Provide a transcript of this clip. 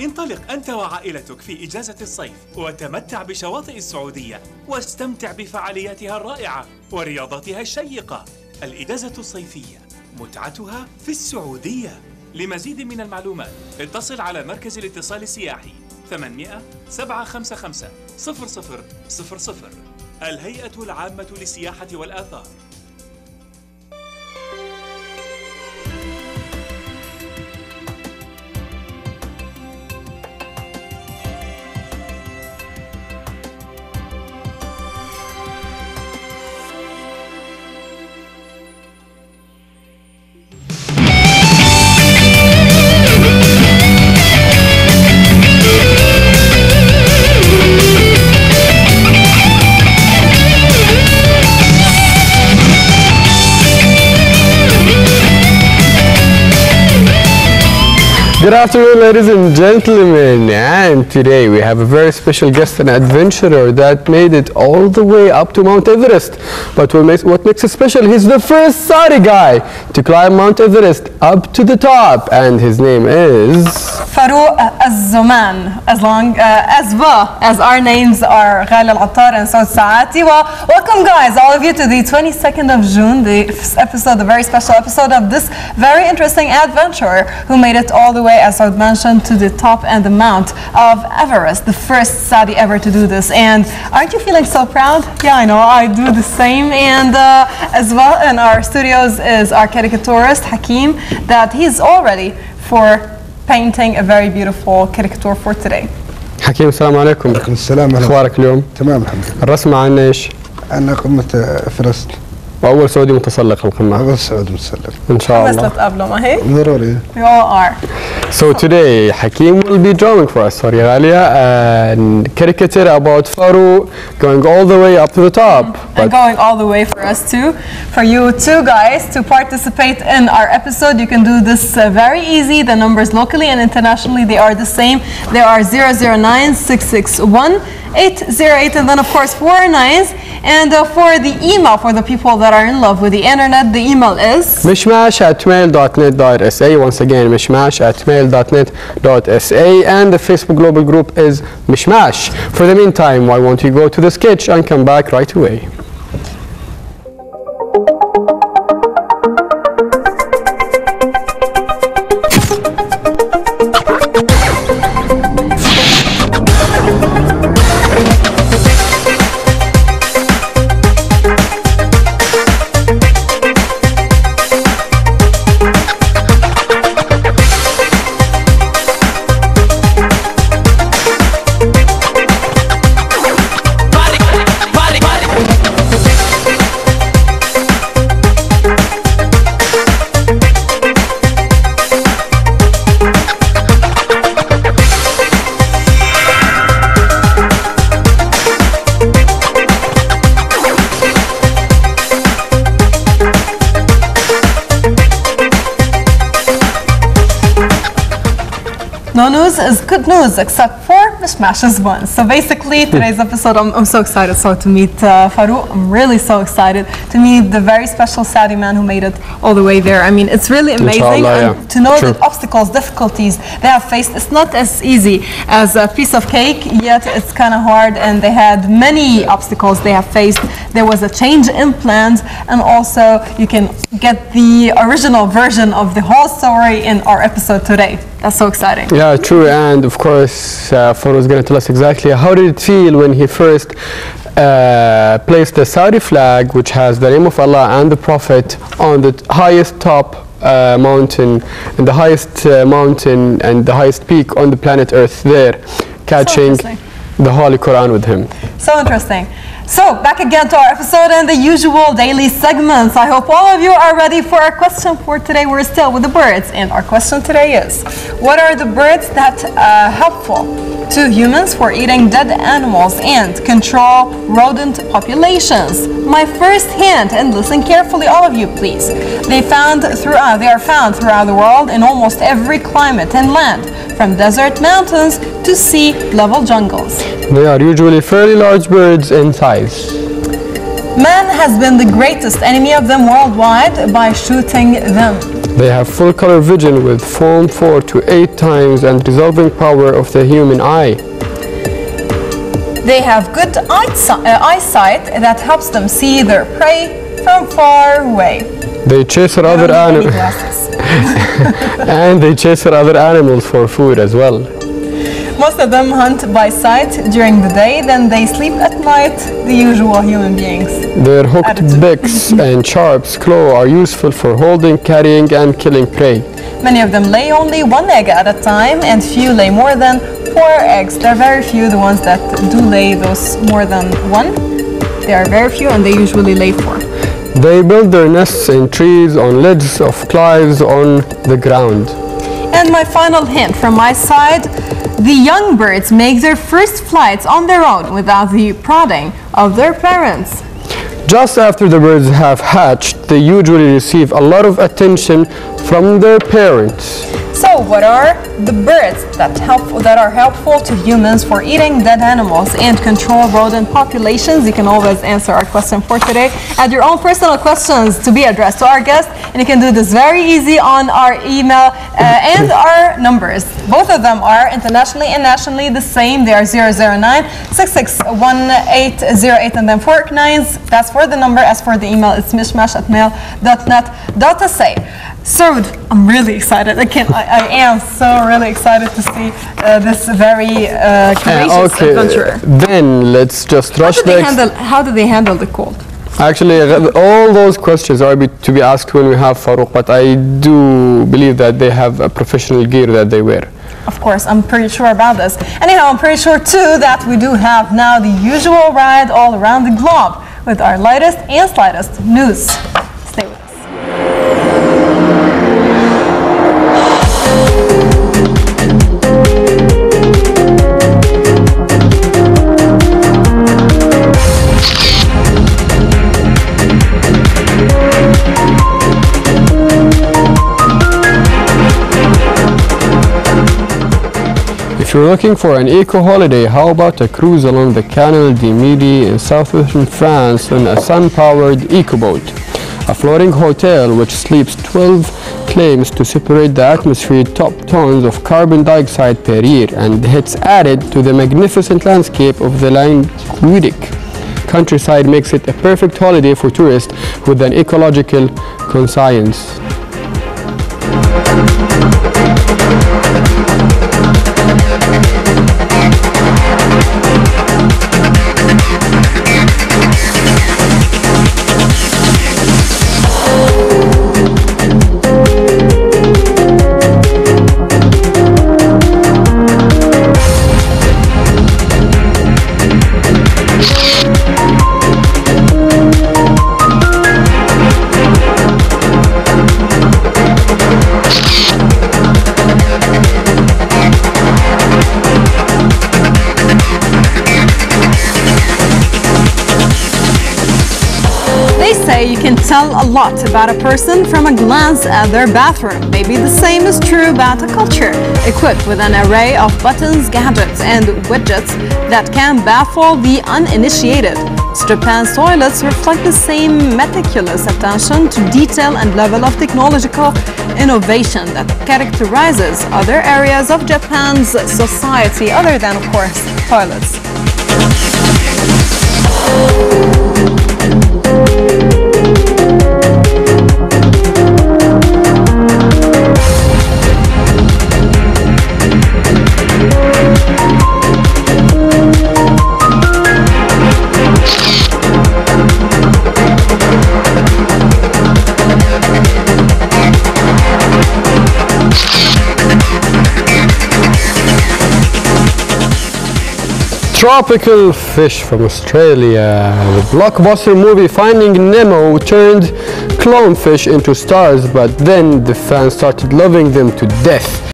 انطلق أنت وعائلتك في إجازة الصيف وتمتع بشواطئ السعودية واستمتع بفعالياتها الرائعة ورياضتها الشيقة. الإجازة الصيفية متعتها في السعودية. لمزيد من المعلومات اتصل على مركز الاتصال السياحي 800 755 0000. الهيئة العامة للسياحة والآثار. Good afternoon, ladies and gentlemen, and today we have a very special guest, an adventurer that made it all the way up to Mount Everest. But what makes it special, he's the first Saudi guy to climb Mount Everest up to the top, and his name is Farouq Alzouman, as our names are Ghali Al-Attar and Saud Saati. Well, welcome guys, all of you, to the 22nd of June, the very special episode of this very interesting adventurer who made it all the way, as I mentioned, to the top and the mount of Everest, the first Saudi ever to do this. And aren't you feeling so proud? Yeah, I know, I do the same. And as well in our studios is our caricaturist Hakim, that he's all ready for painting a very beautiful caricature for today. حكيم السلام عليكم. وعليكم السلام. اخبارك اليوم؟ تمام الحمد لله. الرسمة عن ايش؟ عن قمة افرست. وأول سعودي متسلق القمة. أول سعودي متسلق. إن شاء الله. مثلت قبله ما هي؟ ضروري. We all are. So today, Hakim will be drawing for us, sorry Ghalia, a caricature about Farouq going all the way up to the top. And going all the way for us too. For you two guys to participate in our episode, you can do this very easy. The numbers locally and internationally, they are the same. They are 009 661 808, and then of course 4 9s. And for the email, for the people that are in love with the internet, the email is mishmash@mail.net.sa. Once again, mishmash@mail.net.sa. And the Facebook global group is MishMash. For the meantime, why won't you go to the sketch and come back right away? No news is good news, except for MishMash's one. So basically, today's episode, I'm so excited to meet Farouq. I'm really so excited to meet the very special Saudi man who made it all the way there. I mean, it's really amazing to know that obstacles, difficulties they have faced. It's not as easy as a piece of cake, yet it's kind of hard, and they had many obstacles they have faced. There was a change in plans, and also you can get the original version of the whole story in our episode today. That's so exciting. Yeah, true. And of course, Farouq is going to tell us exactly how did it feel when he first placed the Saudi flag, which has the name of Allah and the Prophet, on the highest top mountain, and the highest mountain and the highest peak on the planet Earth there, catching the Holy Quran with him. So interesting. So back again to our episode and the usual daily segments. I hope all of you are ready for our question for today. We're still with the birds, and our question today is, what are the birds that are helpful to humans for eating dead animals and control rodent populations? My first hint, and listen carefully all of you please. They are found throughout the world in almost every climate and land, from desert mountains to sea level jungles. They are usually fairly large birds in size. Man has been the greatest enemy of them worldwide by shooting them. They have full color vision with foam 4 to 8 times and resolving power of the human eye. They have good eyesight that helps them see their prey from far away. They chase other animals and they chase other animals for food as well. Most of them hunt by sight during the day, then they sleep at night, the usual human beings. Their hooked beaks and sharp claws are useful for holding, carrying and killing prey. Many of them lay only one egg at a time, and few lay more than 4 eggs. There are very few the ones that do lay those more than one. There are very few and they usually lay 4. They build their nests in trees, on ledges of cliffs, on the ground. And my final hint from my side, the young birds make their first flights on their own without the prodding of their parents. Just after the birds have hatched, they usually receive a lot of attention from their parents. So what are the birds that are helpful to humans for eating dead animals and control rodent populations? You can always answer our question for today. Add your own personal questions to be addressed to our guest, and you can do this very easy on our email and our numbers. Both of them are internationally and nationally the same. They are 009-661808 and then 4 9s. That's for the number. As for the email, it's mishmash@mail.net.sa. Saud, I'm really excited. I am so really excited to see this very courageous adventurer. Then let's just rush How do they handle the cold? Actually, all those questions are to be asked when we have Farouq, but I do believe that they have a professional gear that they wear. Of course, I'm pretty sure about this. Anyhow, I'm pretty sure too that we do have now the usual ride all around the globe with our lightest and slightest news. Stay with us. If you're looking for an eco-holiday, how about a cruise along the Canal du Midi in southwestern France on a sun-powered eco-boat? A floating hotel which sleeps 12 claims to separate the atmosphere top tons of carbon dioxide per year, and it's added to the magnificent landscape of the Languedic countryside makes it a perfect holiday for tourists with an ecological conscience. You can tell a lot about a person from a glance at their bathroom. Maybe the same is true about a culture, equipped with an array of buttons, gadgets, and widgets that can baffle the uninitiated. Japan's toilets reflect the same meticulous attention to detail and level of technological innovation that characterizes other areas of Japan's society, other than, of course, toilets. Tropical fish from Australia. The blockbuster movie Finding Nemo turned clownfish into stars, but then the fans started loving them to death.